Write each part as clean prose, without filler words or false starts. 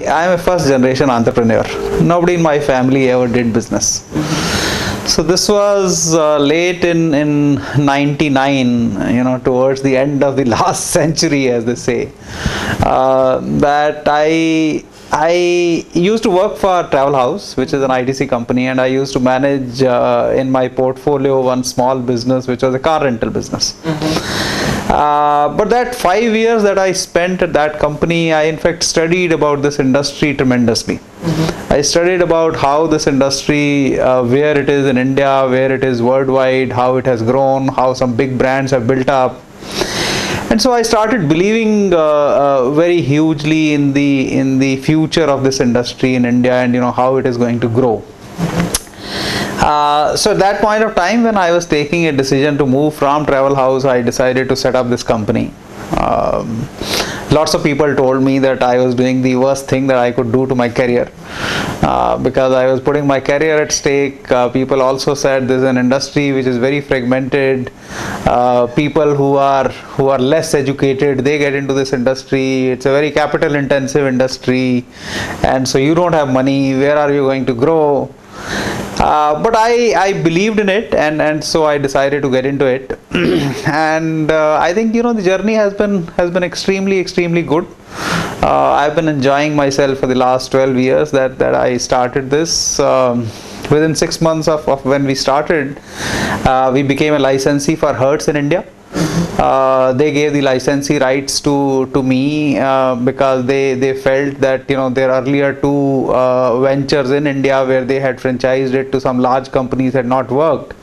I'm a first generation entrepreneur. Nobody in my family ever did business. So this was late in 99, towards the end of the last century, as they say, that I used to work for Travel House, which is an ITC company, and I used to manage in my portfolio one small business, which was a car rental business. But that 5 years that I spent at that company, I in fact studied about this industry tremendously. I studied about how this industry, where it is in India, where it is worldwide, how it has grown, how some big brands have built up. And so I started believing very hugely in the future of this industry in India, and how it is going to grow. So at that point of time, when I was taking a decision to move from Travel House, I decided to set up this company. Lots of people told me that I was doing the worst thing that I could do to my career, because I was putting my career at stake. People also said this is an industry which is very fragmented. People who are less educated, they get into this industry. It's a very capital intensive industry, and so you don't have money. Where are you going to grow? But I believed in it, and so I decided to get into it. And I think the journey has been extremely good. I've been enjoying myself for the last 12 years that I started this. Within 6 months of when we started, we became a licensee for Hertz in India. They gave the licensee rights to me because they felt that their earlier two ventures in India where they had franchised it to some large companies had not worked.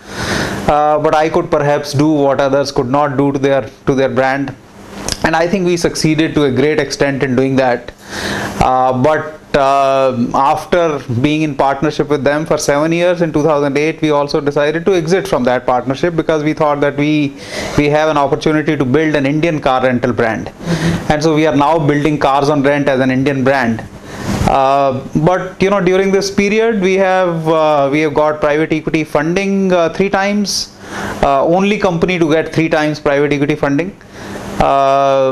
But I could perhaps do what others could not do to their brand, and I think we succeeded to a great extent in doing that. But after being in partnership with them for 7 years, in 2008 we also decided to exit from that partnership, because we thought that we have an opportunity to build an Indian car rental brand. And so we are now building Carzonrent as an Indian brand. But during this period we have got private equity funding 3 times, only company to get 3 times private equity funding.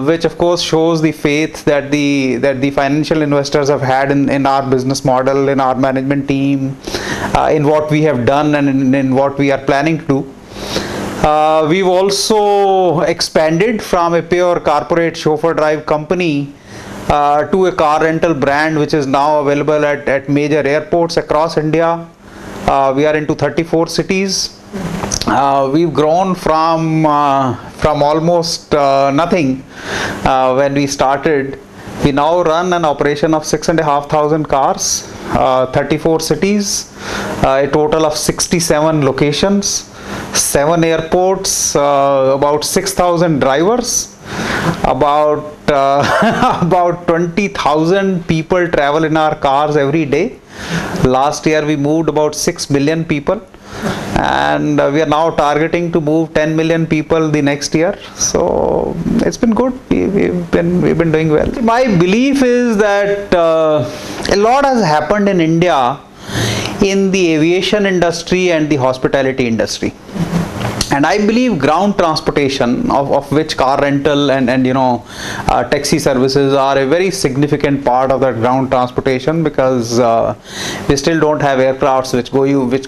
Which of course shows the faith that the financial investors have had in our business model, in our management team, in what we have done, and in what we are planning to do. We've also expanded from a pure corporate chauffeur drive company to a car rental brand which is now available at major airports across India. We are into 34 cities. We've grown from almost nothing when we started. We now run an operation of 6,500 cars, 34 cities, a total of 67 locations, 7 airports, about 6,000 drivers, about about 20,000 people travel in our cars every day. Last year we moved about 6 million people, and we are now targeting to move 10 million people the next year. So it's been good. We've been doing well. My belief is that a lot has happened in India in the aviation industry and the hospitality industry. And I believe ground transportation, of which car rental and taxi services are a very significant part of that ground transportation, because we still don't have aircrafts which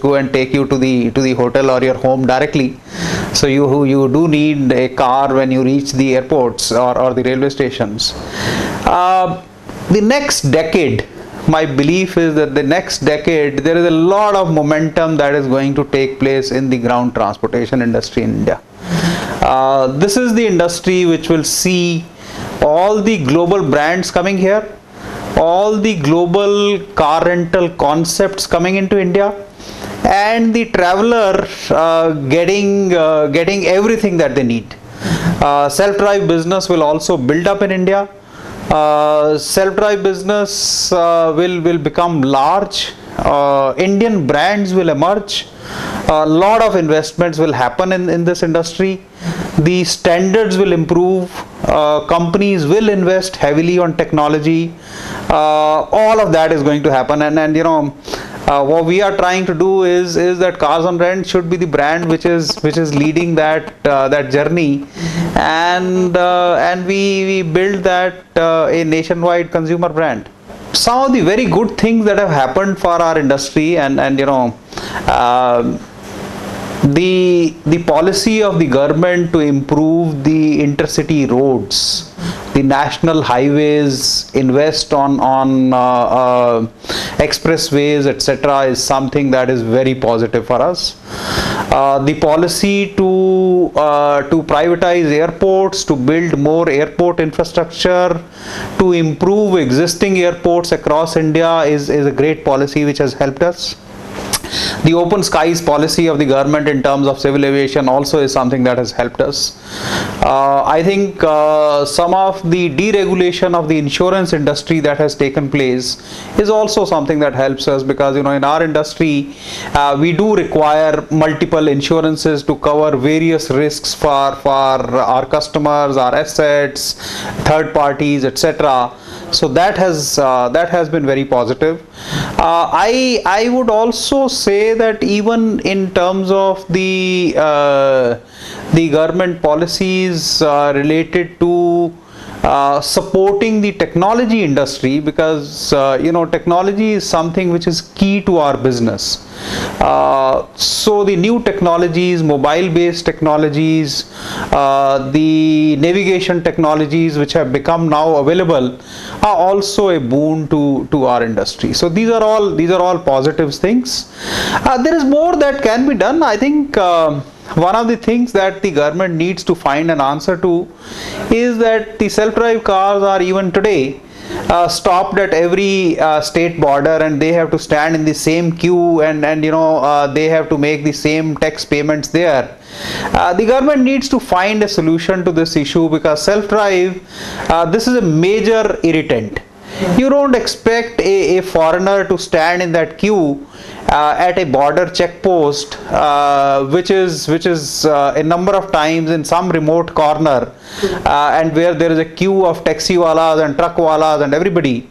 go and take you to the hotel or your home directly. So you do need a car when you reach the airports or the railway stations. The next decade, my belief is that the next decade there is a lot of momentum that is going to take place in the ground transportation industry in India. This is the industry which will see all the global brands coming here, all the global car rental concepts coming into India, and the traveler getting everything that they need. Self-drive business will also build up in India. Self-drive business will become large. Indian brands will emerge. A lot of investments will happen in this industry. The standards will improve. Companies will invest heavily on technology. All of that is going to happen, and what we are trying to do is that Carzonrent should be the brand which is leading that journey, and we build that a nationwide consumer brand. some of the very good things that have happened for our industry, and you know, the policy of the government to improve the intercity roads, the national highways, invest on expressways, etc., is something that is very positive for us. The policy to privatize airports, to build more airport infrastructure, to improve existing airports across India is a great policy which has helped us. The open skies policy of the government in terms of civil aviation also is something that has helped us. I think some of the deregulation of the insurance industry that has taken place is also something that helps us, because you know, in our industry we do require multiple insurances to cover various risks for our customers, our assets, third parties, etc. So that has been very positive. I would also say that even in terms of the government policies related to supporting the technology industry, because you know, technology is something which is key to our business. So the new technologies, mobile-based technologies, the navigation technologies which have become now available are also a boon to our industry. So these are all positive things. There is more that can be done. I think one of the things that the government needs to find an answer to is that the self-drive cars are even today stopped at every state border, and they have to stand in the same queue, and you know, they have to make the same tax payments there. The government needs to find a solution to this issue, because self-drive, this is a major irritant. You don't expect a foreigner to stand in that queue at a border checkpost, which is a number of times in some remote corner, and where there is a queue of taxi walas and truck walas and everybody.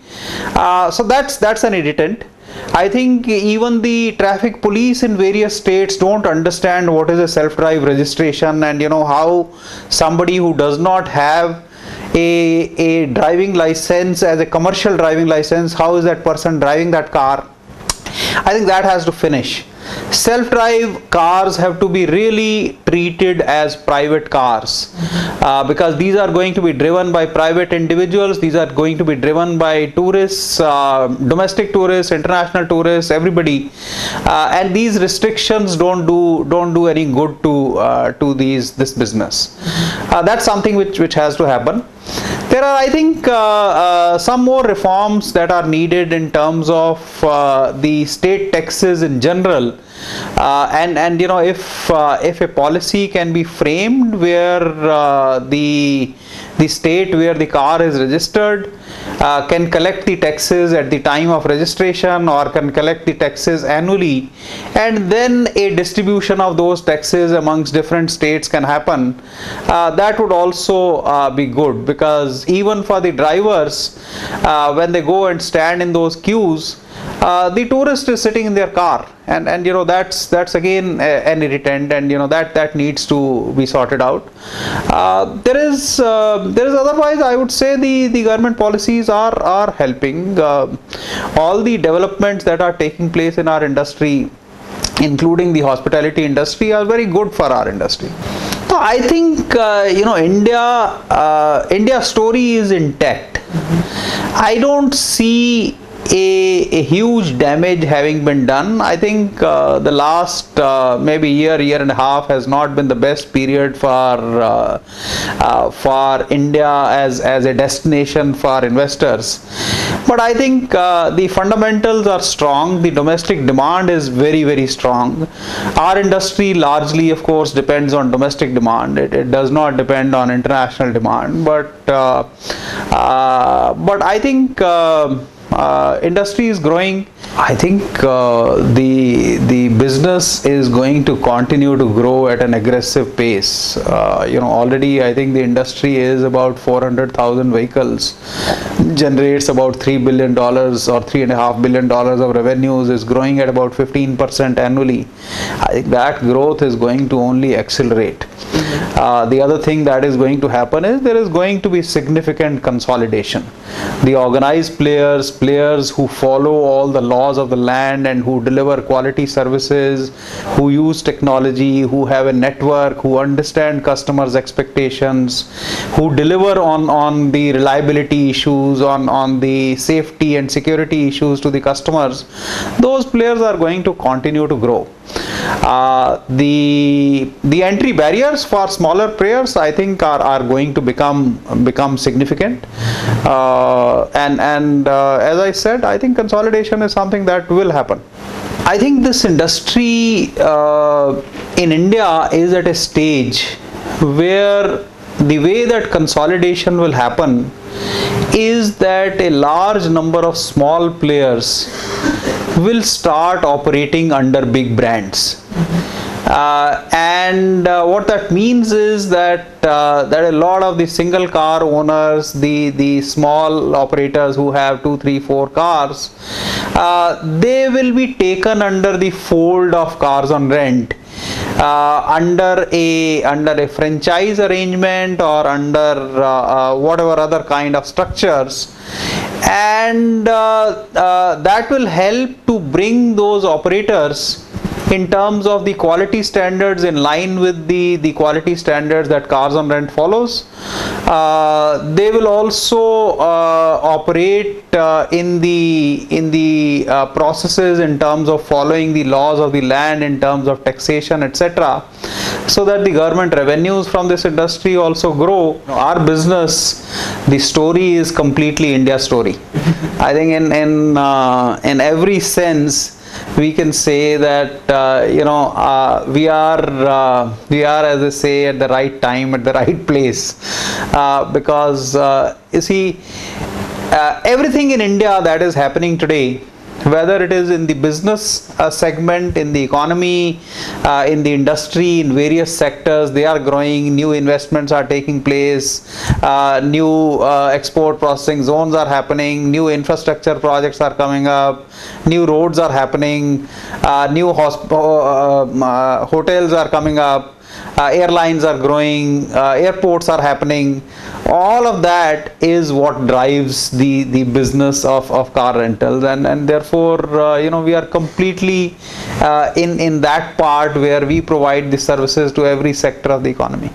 So that's an irritant. I think even the traffic police in various states don't understand what is a self-drive registration, and you know, how somebody who does not have a driving license, as a commercial driving license, how is that person driving that car? I think that has to finish. Self-drive cars have to be really treated as private cars, because these are going to be driven by private individuals. These are going to be driven by tourists, domestic tourists, international tourists, everybody, and these restrictions don't do any good to this business. That's something which has to happen. There are, I think, some more reforms that are needed in terms of the state taxes in general, and you know, if a policy can be framed where the state where the car is registered can collect the taxes at the time of registration, or can collect the taxes annually, and then a distribution of those taxes amongst different states can happen, that would also be good, because even for the drivers, when they go and stand in those queues, the tourist is sitting in their car, and you know, that's again an irritant, and you know, that needs to be sorted out. There is otherwise, I would say the government policies are helping. All the developments that are taking place in our industry, including the hospitality industry, are very good for our industry. So I think you know, India's story is intact. I don't see a huge damage having been done. I think the last maybe year and a half has not been the best period for India as a destination for investors. But I think the fundamentals are strong. The domestic demand is very strong. Our industry largely, of course, depends on domestic demand. It does not depend on international demand. But I think industry is growing. I think the business is going to continue to grow at an aggressive pace. You know, already I think the industry is about 400,000 vehicles, generates about $3 billion or $3.5 billion of revenues, is growing at about 15% annually. I think that growth is going to only accelerate. The other thing that is going to happen is there is going to be significant consolidation. The organized players who follow all the laws of the land and who deliver quality services, who use technology, who have a network, who understand customers' expectations, who deliver on the reliability issues, on the safety and security issues to the customers, those players are going to continue to grow. The entry barriers for smaller players, I think, are going to become significant, and as I said, I think consolidation is something that will happen. I think this industry in India is at a stage where the way that consolidation will happen is that a large number of small players will start operating under big brands. And what that means is that a lot of the single car owners, the small operators who have 2, 3, 4 cars, they will be taken under the fold of Carzonrent, under a franchise arrangement or under whatever other kind of structures, and that will help to bring those operators in terms of the quality standards in line with the quality standards that Carzonrent follows. They will also operate in the processes in terms of following the laws of the land, in terms of taxation, etc., so that the government revenues from this industry also grow. Our business, the story is completely India story. I think in every sense we can say that we are, as I say, at the right time, at the right place, because you see, everything in India that is happening today, whether it is in the business segment, in the economy, in the industry, in various sectors, they are growing, new investments are taking place, new export processing zones are happening, new infrastructure projects are coming up, new roads are happening, new hotels are coming up, airlines are growing, airports are happening. All of that is what drives the business of car rentals, and therefore we are completely in that part where we provide the services to every sector of the economy.